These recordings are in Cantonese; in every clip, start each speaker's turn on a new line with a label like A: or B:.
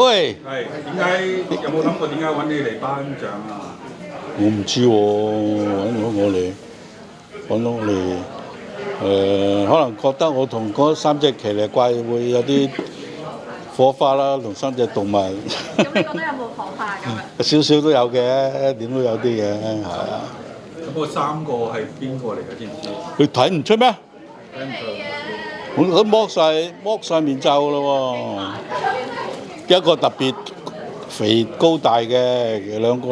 A: 喂，
B: 係點解有冇諗過點解揾你嚟頒獎啊？
A: 我唔知喎，揾到我嚟，可能覺得我同嗰3隻奇離怪會有啲火花啦，同3隻動物。
C: 咁你覺得有冇火花咁啊？
A: 少少都有嘅，點都有啲嘅，係啊。
B: 咁嗰3個係邊個嚟㗎？知唔知？
A: 佢睇唔出咩？
B: 睇唔出。
A: 佢剝晒面罩咯喎，一個特別肥高大嘅，兩個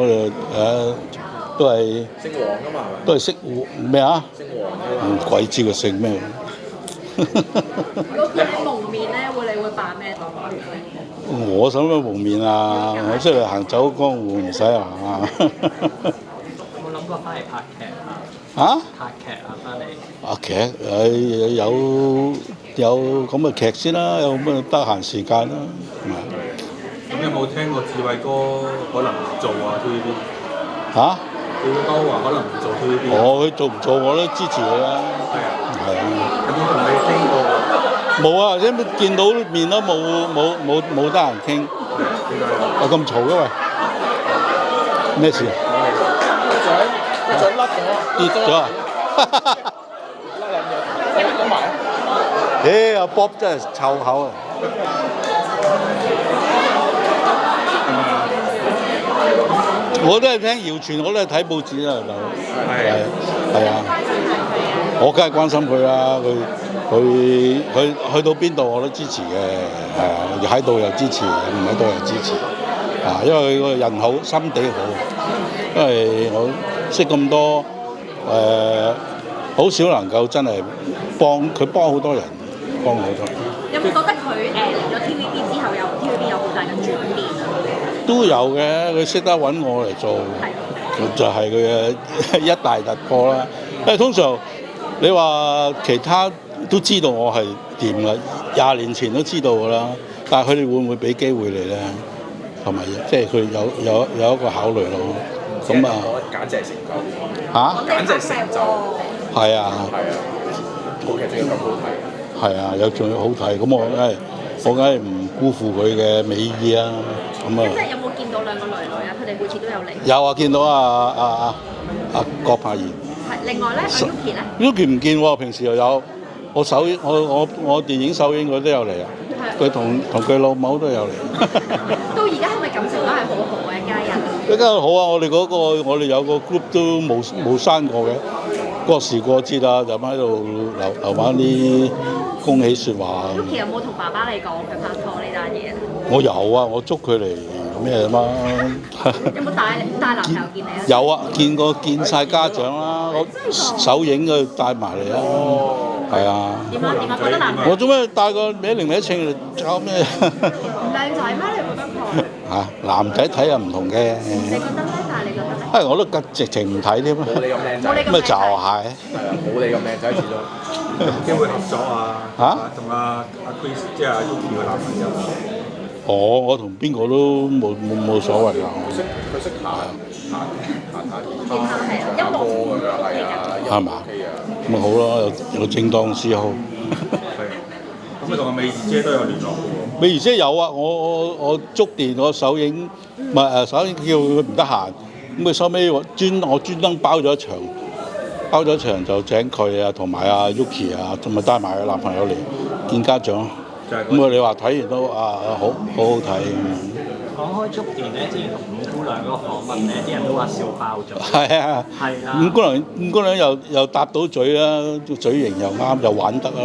A: 都係
D: 姓黃㗎嘛係咪？
A: 都係識咩啊？
D: 姓黃嘅。
A: 鬼知佢姓咩？
C: 如果叫你蒙面咧，你會扮咩角色咧？
A: 我使乜蒙面啊？我出嚟行走江湖唔使行啊！
E: 有冇諗過翻嚟拍劇啊？
A: 啊？
E: 拍劇啊，翻嚟。
A: 拍劇有咁嘅劇先啦，有咁嘅得閒時間啦，係咪？
B: 咁有冇聽過志偉哥可能唔做啊 TVB？
A: 嚇？
B: 志偉哥話可能唔做 TVB。
A: 佢做唔做我都支持佢啦。
B: 係啊。
A: 係啊。
B: 有冇同你傾過？
A: 冇啊，因為見到面都冇得閒傾。
B: 點解啊？
A: 咁嘈嘅喂，咩事啊？
D: 個獎甩咗，
A: 跌咗啊！
D: 甩埋。
A: 阿 Bob 真係臭口啊！我都係聽謠傳，我都係睇報紙啊，係啊，我梗係關心佢啦，佢去到邊度我都支持嘅，係啊，喺度又支持，唔喺度又支持，啊，因為佢個人好，心地好，因為我識咁多好少能夠真係幫好多人，幫好多人。
C: 有冇覺得佢嚟咗 TVB 之後TVB 有好大嘅轉變啊？
A: 都有嘅，佢識得揾我嚟做，就係佢嘅一大突破啦。因為通常你話其他都知道我係掂啦，20年前都知道㗎啦，但係佢哋會唔會俾機會你咧？同埋即係佢有一個考慮咯。咁啊，
D: 簡直係成就。
A: 嚇？
D: 簡直係成就。
A: 係啊。
D: 係啊。套劇仲要咁好睇。
A: 係啊，仲要好睇，咁我梗係唔辜負佢嘅美意啊！咁啊，
C: 即係有冇見到兩個女啊？佢哋每次都有嚟。
A: 有啊，見到阿郭柏妍。
C: 係，另外咧，阿 Yuki 咧
A: Yuki 唔見喎，平時又有。我電影首映佢都有嚟啊！佢同佢老母都有嚟。
C: 到而家係咪感情都係好好嘅一家人？
A: 一家好啊！我哋有個 group 都冇刪過嘅。過時過節啊，就喺度留翻啲恭喜説話。
C: Yuki 有冇同爸爸你講佢拍拖呢單嘢啊？
A: 我有啊，我捉佢嚟咩嘛？
C: 有冇帶男朋友見你啊？
A: 有啊，見晒家長啦，我首映佢帶埋嚟啊，係啊。
C: 點啊？覺得男朋友？
A: 我做咩帶個歪零歪稱嚟搞咩？
C: 唔靚仔咩？你覺得佢？
A: 嚇，男仔睇又唔同嘅。
C: 你覺得咧？但係你覺得咧？
A: 我都直情唔睇添啊！
D: 冇你咁靚仔。
A: 咁咪就係。
D: 冇你咁靚仔，始終。
B: 有冇機會合作啊？
A: 嚇？
B: 同阿 Chris 即係阿 Yuki 嘅男朋友。
A: 我同邊個都冇所謂㗎。
D: 佢識彈
C: 見下係啊，音樂
D: 歌㗎，係啊，
A: 係嘛？咁咪好咯，有正當嗜好。
B: 係。咁你同阿美儀姐都有聯絡嘅喎。
A: 美儀姐有啊，我觸電我首映，唔係首映叫佢唔得閒，咁佢收尾我專登包咗一場就請佢啊，同埋阿 Yuki 啊，同埋帶埋佢男朋友嚟見家長。咁你話睇完都好睇。
E: 講開觸電咧，之前同五姑娘嗰個訪問咧，啲人都話笑爆咗。
A: 係啊。
E: 係啊。
A: 五姑娘又搭到嘴啦，嘴型又啱，又玩得啦，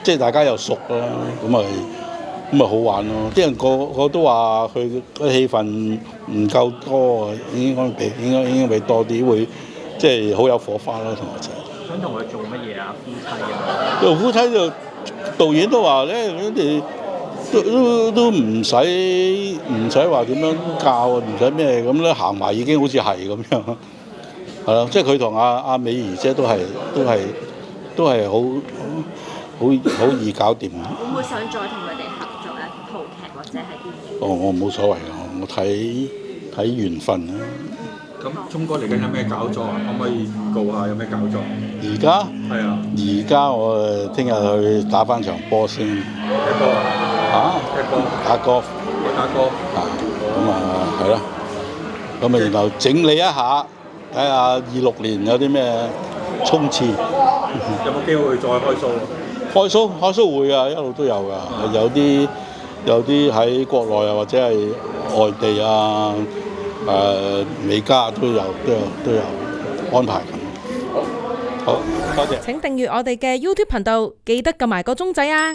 A: 即係大家又熟啦，咁咪好玩咯！啲人個都話佢個戲份唔夠多啊，應該俾多啲，會即係好有火花咯，同我仔。
E: 想同佢做乜嘢啊？夫妻啊？
A: 做夫妻就導演都話咧，佢哋都唔使話點樣教啊，唔使咩咁咧，行埋已經好似係咁樣，係咯，即係佢同阿美儀姐都係好易搞掂。
C: 會唔會想再同佢哋合作一套劇或者係電影？
A: 我冇所謂㗎，我睇緣分啦。
B: 咁聰哥嚟緊有咩搞作啊？可唔可以預告下有咩搞作？
A: 而家？
B: 係啊。
A: 而家我聽日去打翻場波先。
B: 踢波啊？
A: 嚇？
B: 踢波。
A: 打golf。
B: 打歌。
A: 咁係咯，咁然後整理一下，睇下26年有啲咩衝刺。
B: 有冇機會再開 show？
A: 開 show 會啊，一路都有㗎，有啲喺國內啊，或者係外地啊，美加都有安排緊。好，多謝。
F: 請訂閱我哋嘅 YouTube 頻道，記得撳埋個鐘仔啊！